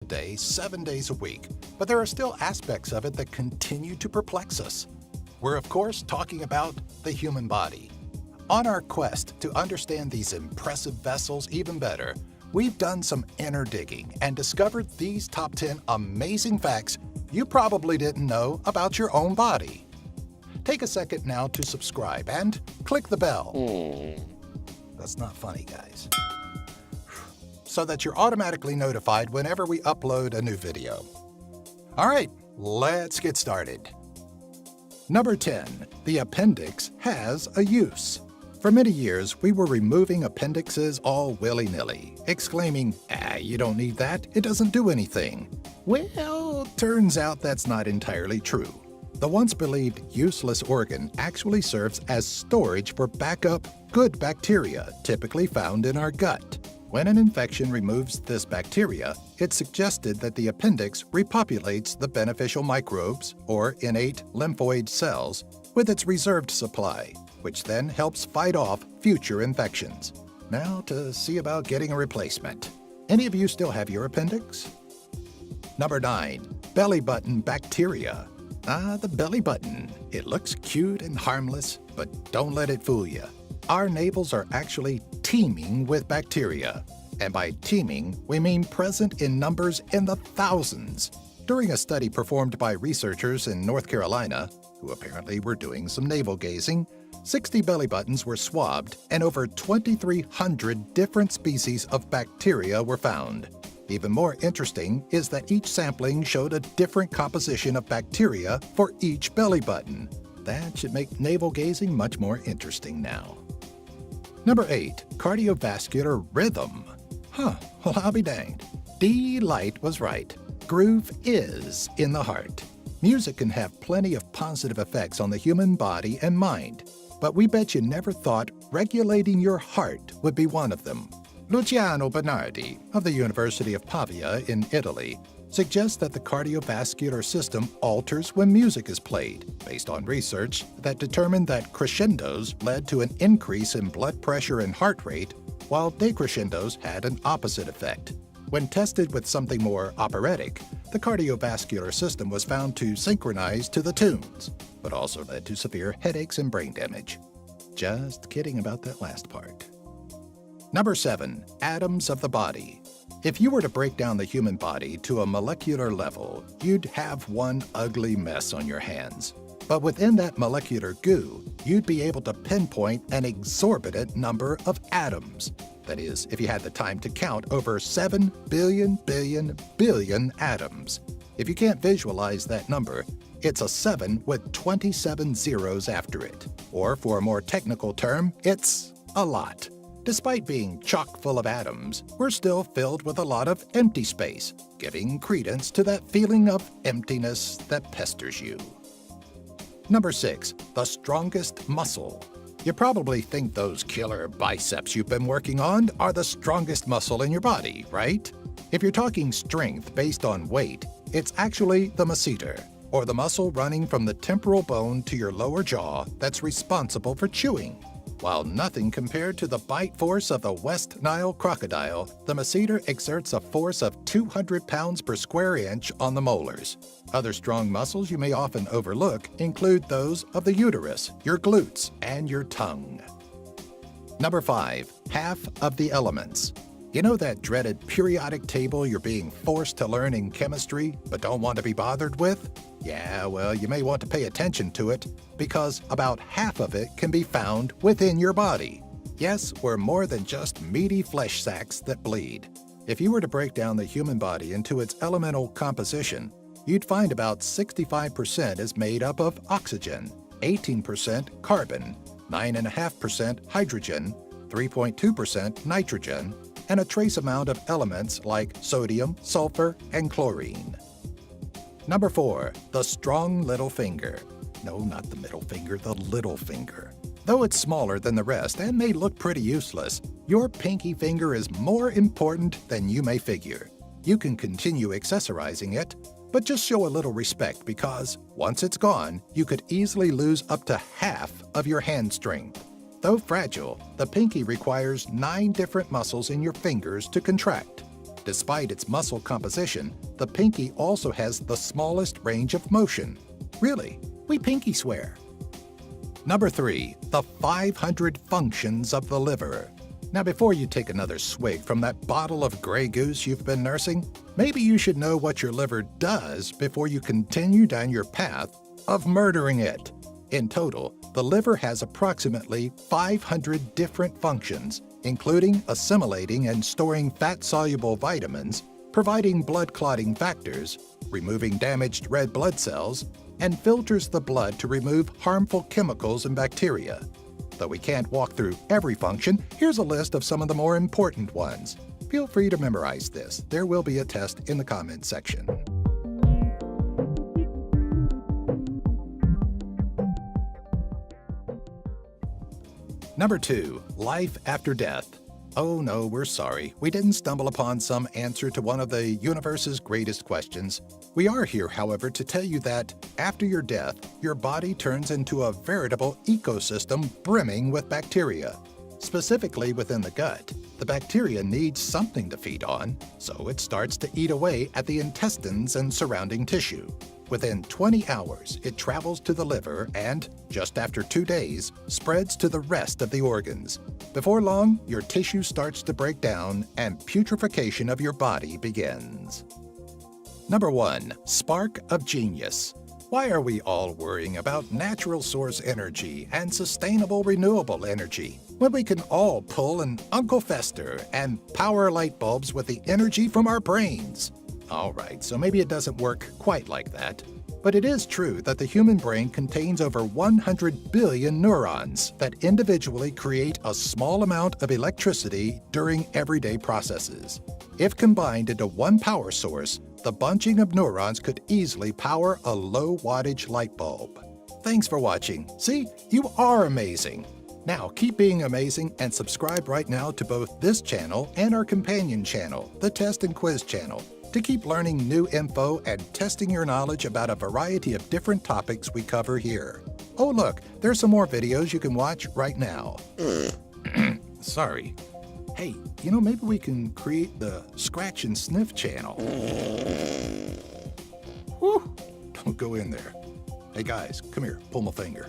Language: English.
day, 7 days a week, but there are still aspects of it that continue to perplex us. We're, of course, talking about the human body. On our quest to understand these impressive vessels even better, we've done some inner digging and discovered these top 10 amazing facts you probably didn't know about your own body. Take a second now to subscribe and click the bell. That's not funny, guys. So that you're automatically notified whenever we upload a new video. All right, let's get started. Number 10, the appendix has a use. For many years, we were removing appendixes all willy-nilly, exclaiming, you don't need that, it doesn't do anything. Well, turns out that's not entirely true. The once believed useless organ actually serves as storage for backup good bacteria typically found in our gut. When an infection removes this bacteria, it's suggested that the appendix repopulates the beneficial microbes, or innate lymphoid cells, with its reserved supply, which then helps fight off future infections. Now to see about getting a replacement. Any of you still have your appendix? Number 9, belly button bacteria. The belly button. It looks cute and harmless, but don't let it fool you. Our navels are actually teeming with bacteria. And by teeming, we mean present in numbers in the thousands. During a study performed by researchers in North Carolina, who apparently were doing some navel gazing, 60 belly buttons were swabbed and over 2,300 different species of bacteria were found. Even more interesting is that each sampling showed a different composition of bacteria for each belly button. That should make navel gazing much more interesting now. Number 8, cardiovascular rhythm. Well, I'll be danged. D. Light was right. Groove is in the heart. Music can have plenty of positive effects on the human body and mind, but we bet you never thought regulating your heart would be one of them. Luciano Bernardi of the University of Pavia in Italy suggests that the cardiovascular system alters when music is played, based on research that determined that crescendos led to an increase in blood pressure and heart rate, while decrescendos had an opposite effect. When tested with something more operatic, the cardiovascular system was found to synchronize to the tunes, but also led to severe headaches and brain damage. Just kidding about that last part. Number 7, atoms of the body. If you were to break down the human body to a molecular level, you'd have one ugly mess on your hands. But within that molecular goo, you'd be able to pinpoint an exorbitant number of atoms. That is, if you had the time to count over 7 billion atoms. If you can't visualize that number, it's a 7 with 27 zeros after it. Or for a more technical term, it's a lot. Despite being chock full of atoms, we're still filled with a lot of empty space, giving credence to that feeling of emptiness that pesters you. Number 6, the strongest muscle. You probably think those killer biceps you've been working on are the strongest muscle in your body, right? If you're talking strength based on weight, it's actually the masseter, or the muscle running from the temporal bone to your lower jaw that's responsible for chewing. While nothing compared to the bite force of the West Nile crocodile, the masseter exerts a force of 200 pounds per square inch on the molars. Other strong muscles you may often overlook include those of the uterus, your glutes, and your tongue. Number 5, half of the elements. You know that dreaded periodic table you're being forced to learn in chemistry but don't want to be bothered with? Yeah, well, you may want to pay attention to it because about half of it can be found within your body. Yes, we're more than just meaty flesh sacks that bleed. If you were to break down the human body into its elemental composition, you'd find about 65% is made up of oxygen, 18% carbon, 9.5% hydrogen, 3.2% nitrogen, and a trace amount of elements like sodium, sulfur, and chlorine. Number 4, the strong little finger. No, not the middle finger, the little finger. Though it's smaller than the rest and may look pretty useless, your pinky finger is more important than you may figure. You can continue accessorizing it, but just show a little respect because, once it's gone, you could easily lose up to half of your hand strength. Though fragile, the pinky requires 9 different muscles in your fingers to contract. Despite its muscle composition, the pinky also has the smallest range of motion. Really, we pinky swear. Number 3, the 500 functions of the liver. Now, before you take another swig from that bottle of Grey Goose you've been nursing, maybe you should know what your liver does before you continue down your path of murdering it. In total, the liver has approximately 500 different functions, including assimilating and storing fat-soluble vitamins, providing blood-clotting factors, removing damaged red blood cells, and filters the blood to remove harmful chemicals and bacteria. Though we can't walk through every function, here's a list of some of the more important ones. Feel free to memorize this. There will be a test in the comments section. Number 2, life after death. Oh no, we're sorry. We didn't stumble upon some answer to one of the universe's greatest questions. We are here, however, to tell you that after your death, your body turns into a veritable ecosystem brimming with bacteria. Specifically within the gut, the bacteria needs something to feed on, so it starts to eat away at the intestines and surrounding tissue. Within 20 hours, it travels to the liver and, just after 2 days, spreads to the rest of the organs. Before long, your tissue starts to break down and putrefaction of your body begins. Number 1, spark of genius. Why are we all worrying about natural source energy and sustainable renewable energy when we can all pull an Uncle Fester and power light bulbs with the energy from our brains? All right, so maybe it doesn't work quite like that. But it is true that the human brain contains over 100 billion neurons that individually create a small amount of electricity during everyday processes. If combined into one power source, the bunching of neurons could easily power a low-wattage light bulb. Thanks for watching. See, you are amazing. Now, keep being amazing and subscribe right now to both this channel and our companion channel, the Test and Quiz channel, to keep learning new info and testing your knowledge about a variety of different topics we cover here. Oh look, there's some more videos you can watch right now. Sorry. Hey, maybe we can create the Scratch and Sniff channel. Whew, don't go in there. Hey guys, come here, pull my finger.